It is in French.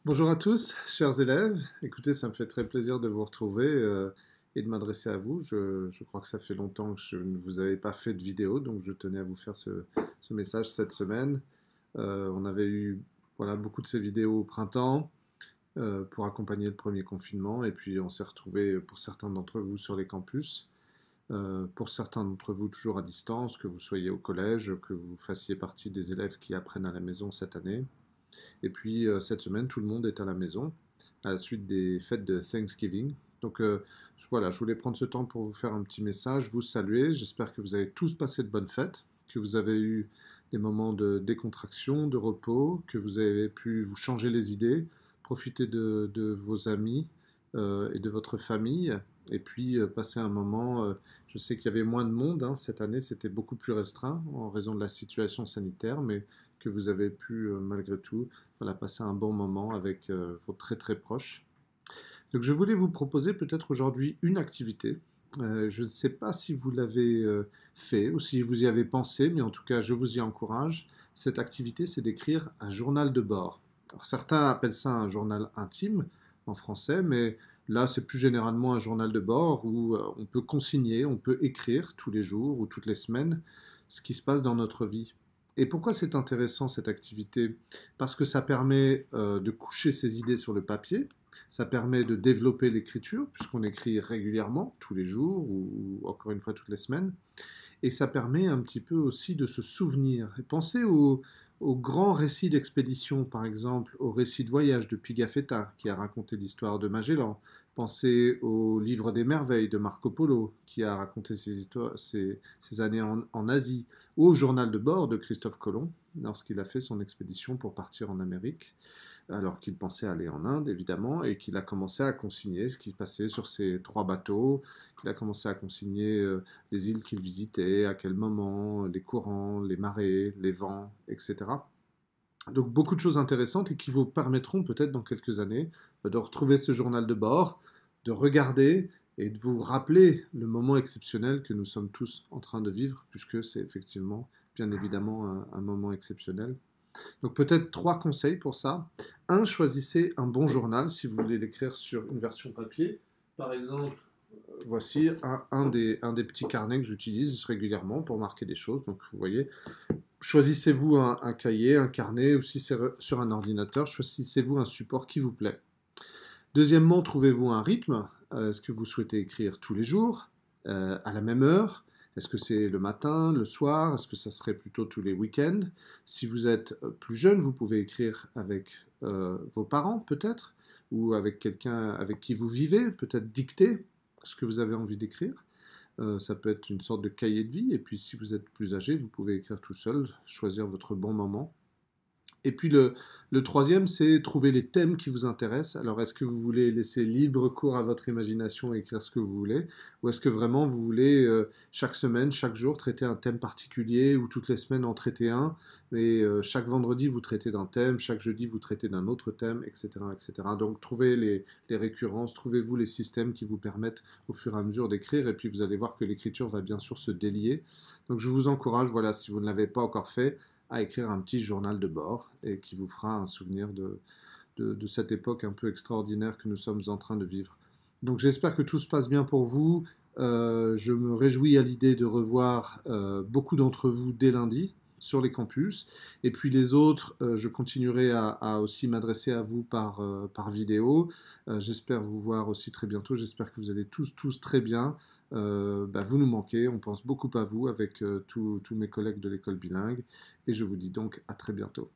Bonjour à tous, chers élèves. Écoutez, ça me fait très plaisir de vous retrouver et de m'adresser à vous. Je crois que ça fait longtemps que je ne vous avais pas fait de vidéo, donc je tenais à vous faire ce message cette semaine. On avait eu voilà, beaucoup de ces vidéos au printemps pour accompagner le premier confinement, et puis on s'est retrouvés pour certains d'entre vous sur les campus, pour certains d'entre vous toujours à distance, que vous soyez au collège, que vous fassiez partie des élèves qui apprennent à la maison cette année. Et puis cette semaine, tout le monde est à la maison à la suite des fêtes de Thanksgiving. Donc voilà, je voulais prendre ce temps pour vous faire un petit message, vous saluer. J'espère que vous avez tous passé de bonnes fêtes, que vous avez eu des moments de décontraction, de repos, que vous avez pu vous changer les idées, profiter de vos amis et de votre famille, et puis passer un moment. Je sais qu'il y avait moins de monde hein, cette année, c'était beaucoup plus restreint en raison de la situation sanitaire, mais que vous avez pu malgré tout voilà, passer un bon moment avec vos très très proches. Donc je voulais vous proposer peut-être aujourd'hui une activité. Je ne sais pas si vous l'avez fait ou si vous y avez pensé, mais en tout cas je vous y encourage. Cette activité, c'est d'écrire un journal de bord. Alors, certains appellent ça un journal intime en français, mais là c'est plus généralement un journal de bord où on peut consigner, on peut écrire tous les jours ou toutes les semaines ce qui se passe dans notre vie. Et pourquoi c'est intéressant cette activité? Parce que ça permet de coucher ses idées sur le papier, ça permet de développer l'écriture, puisqu'on écrit régulièrement, tous les jours, ou encore une fois toutes les semaines, et ça permet un petit peu aussi de se souvenir. Et pensez aux grands récits d'expédition, par exemple, au récit de voyage de Pigafetta, qui a raconté l'histoire de Magellan. Pensez au livre des merveilles de Marco Polo, qui a raconté ses années en Asie, ou au journal de bord de Christophe Colomb, lorsqu'il a fait son expédition pour partir en Amérique, alors qu'il pensait aller en Inde, évidemment, et qu'il a commencé à consigner ce qui se passait sur ces 3 bateaux, qu'il a commencé à consigner les îles qu'il visitait, à quel moment, les courants, les marées, les vents, etc. Donc beaucoup de choses intéressantes et qui vous permettront peut-être dans quelques années de retrouver ce journal de bord, de regarder et de vous rappeler le moment exceptionnel que nous sommes tous en train de vivre, puisque c'est effectivement, bien évidemment, un moment exceptionnel. Donc peut-être 3 conseils pour ça. Un, choisissez un bon journal si vous voulez l'écrire sur une version papier. Par exemple, voici un des petits carnets que j'utilise régulièrement pour marquer des choses. Donc vous voyez, choisissez-vous un cahier, un carnet, ou si c'est sur un ordinateur, choisissez-vous un support qui vous plaît. Deuxièmement, trouvez-vous un rythme. Est-ce que vous souhaitez écrire tous les jours, à la même heure? Est-ce que c'est le matin, le soir? Est-ce que ça serait plutôt tous les week-ends? Si vous êtes plus jeune, vous pouvez écrire avec vos parents peut-être, ou avec quelqu'un avec qui vous vivez, peut-être dicter ce que vous avez envie d'écrire. Ça peut être une sorte de cahier de vie, et puis si vous êtes plus âgé, vous pouvez écrire tout seul, choisir votre bon moment. Et puis le troisième, c'est trouver les thèmes qui vous intéressent. Alors, est-ce que vous voulez laisser libre cours à votre imagination et écrire ce que vous voulez? Ou est-ce que vraiment vous voulez, chaque semaine, chaque jour, traiter un thème particulier, ou toutes les semaines en traiter un, et chaque vendredi, vous traitez d'un thème, chaque jeudi, vous traitez d'un autre thème, etc., etc. Donc, trouvez les récurrences, trouvez-vous les systèmes qui vous permettent au fur et à mesure d'écrire, et puis vous allez voir que l'écriture va bien sûr se délier. Donc, je vous encourage, voilà, si vous ne l'avez pas encore fait, à écrire un petit journal de bord et qui vous fera un souvenir de cette époque un peu extraordinaire que nous sommes en train de vivre. Donc j'espère que tout se passe bien pour vous. Je me réjouis à l'idée de revoir beaucoup d'entre vous dès lundi sur les campus. Et puis les autres, je continuerai à aussi m'adresser à vous par vidéo. J'espère vous voir aussi très bientôt. J'espère que vous allez tous très bien. Vous nous manquez, on pense beaucoup à vous avec tous mes collègues de l'école bilingue. Et je vous dis donc à très bientôt.